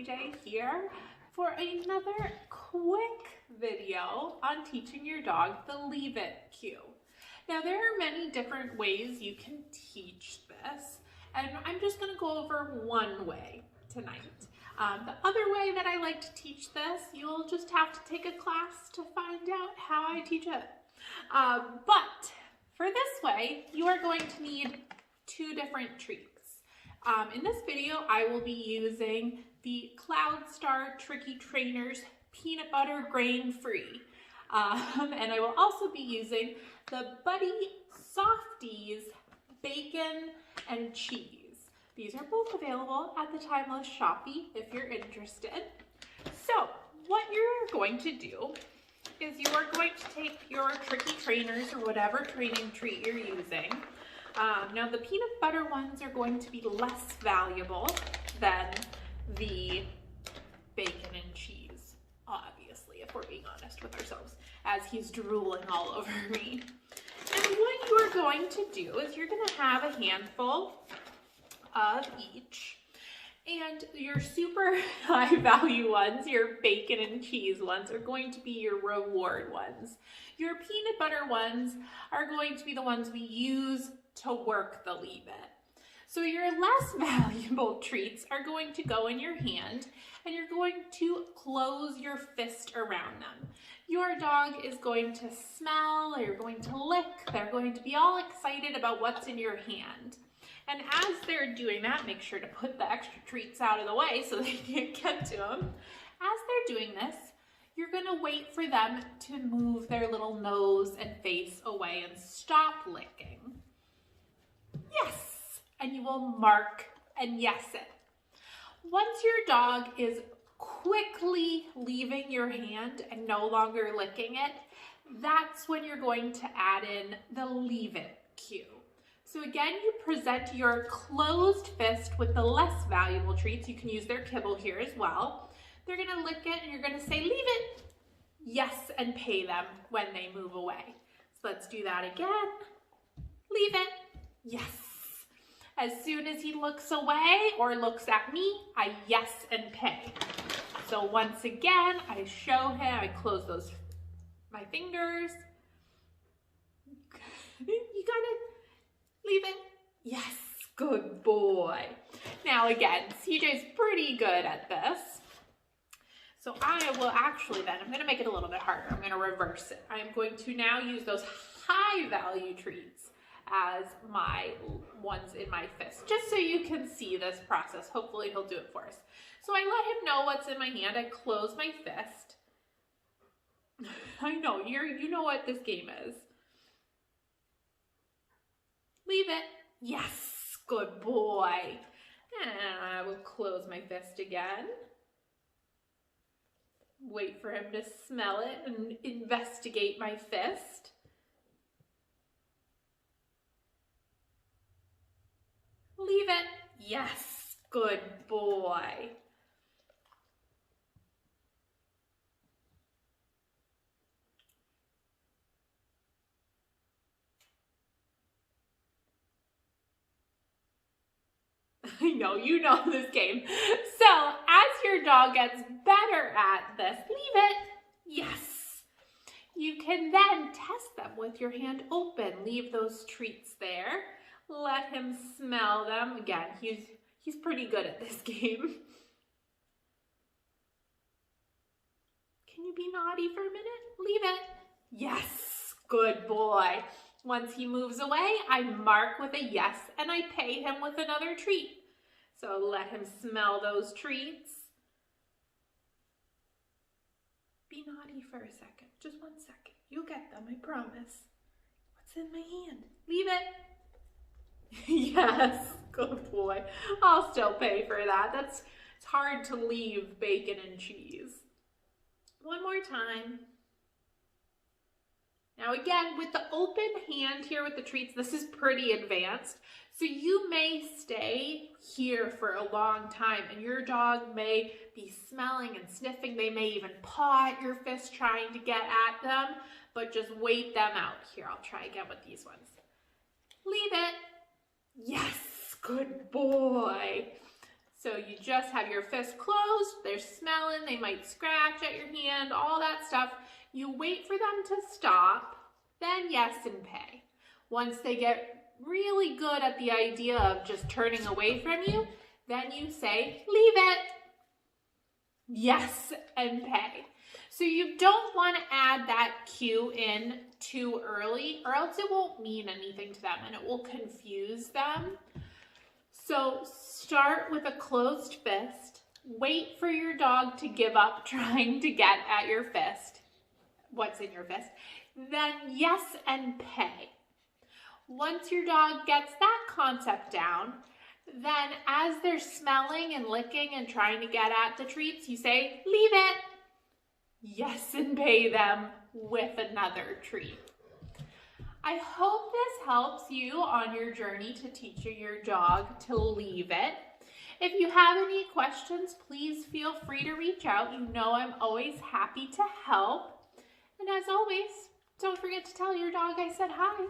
CJ here for another quick video on teaching your dog the Leave It cue. Now there are many different ways you can teach this, and I'm just going to go over one way tonight. The other way that I like to teach this, you'll just have to take a class to find out how I teach it. But for this way, you are going to need two different treats. In this video, I will be using the Cloudstar Tricky Trainers Peanut Butter Grain Free. And I will also be using the Buddy Softies Bacon and Cheese. These are both available at the Timeless Shopee if you're interested. So what you're going to do is you are going to take your Tricky Trainers or whatever training treat you're using. Now the peanut butter ones are going to be less valuable than the bacon and cheese, obviously, if we're being honest with ourselves, as he's drooling all over me. And what you are going to do is you're going to have a handful of each, and your super high value ones, your bacon and cheese ones, are going to be your reward ones. Your peanut butter ones are going to be the ones we use to work the Leave It. So your less valuable treats are going to go in your hand, and you're going to close your fist around them. Your dog is going to smell, they're going to lick, they're going to be all excited about what's in your hand. And as they're doing that, make sure to put the extra treats out of the way so they can't get to them. As they're doing this, you're gonna wait for them to move their little nose and face away and stop licking. Yes, and you will mark and yes it. Once your dog is quickly leaving your hand and no longer licking it, that's when you're going to add in the Leave It cue. So again, you present your closed fist with the less valuable treats. You can use their kibble here as well. They're gonna lick it and you're gonna say, leave it, yes, and pay them when they move away. So let's do that again. Leave it, yes. As soon as he looks away or looks at me, I yes and pay. So once again, I show him, I close my fingers. You gotta leave it. Yes, good boy. Now again, CJ's pretty good at this. So I will actually then, I'm gonna make it a little bit harder. I'm gonna reverse it. I'm going to now use those high value treats as my ones in my fist, just so you can see this process. Hopefully he'll do it for us. So I let him know what's in my hand. I close my fist. I know, you know what this game is. Leave it. Yes, good boy. And I will close my fist again. Wait for him to smell it and investigate my fist. Leave it. Yes, good boy. I know, you know this game. So, as your dog gets better at this, leave it, yes. You can then test them with your hand open. Leave those treats there. Let him smell them. Again, he's pretty good at this game. Can you be naughty for a minute? Leave it. Yes, good boy. Once he moves away, I mark with a yes and I pay him with another treat. So let him smell those treats. Be naughty for a second, just 1 second. You'll get them, I promise. What's in my hand? Leave it. Yes, good boy. I'll still pay for that. It's hard to leave bacon and cheese. One more time. Now again, with the open hand here with the treats, this is pretty advanced. So you may stay here for a long time and your dog may be smelling and sniffing. They may even paw at your fist trying to get at them, but just wait them out. Here, I'll try again with these ones. Leave it. Yes, good boy. So you just have your fist closed, they're smelling, they might scratch at your hand, all that stuff. You wait for them to stop, then yes and pay. Once they get really good at the idea of just turning away from you, then you say, leave it. Yes and pay. So you don't want to add that cue in too early or else it won't mean anything to them and it will confuse them. So start with a closed fist. Wait for your dog to give up trying to get at your fist. What's in your fist? Then yes and pay. Once your dog gets that concept down, then as they're smelling and licking and trying to get at the treats, you say, leave it. Yes and pay them with another treat. I hope this helps you on your journey to teaching your dog to leave it. If you have any questions, please feel free to reach out. You know I'm always happy to help. And as always, don't forget to tell your dog I said hi.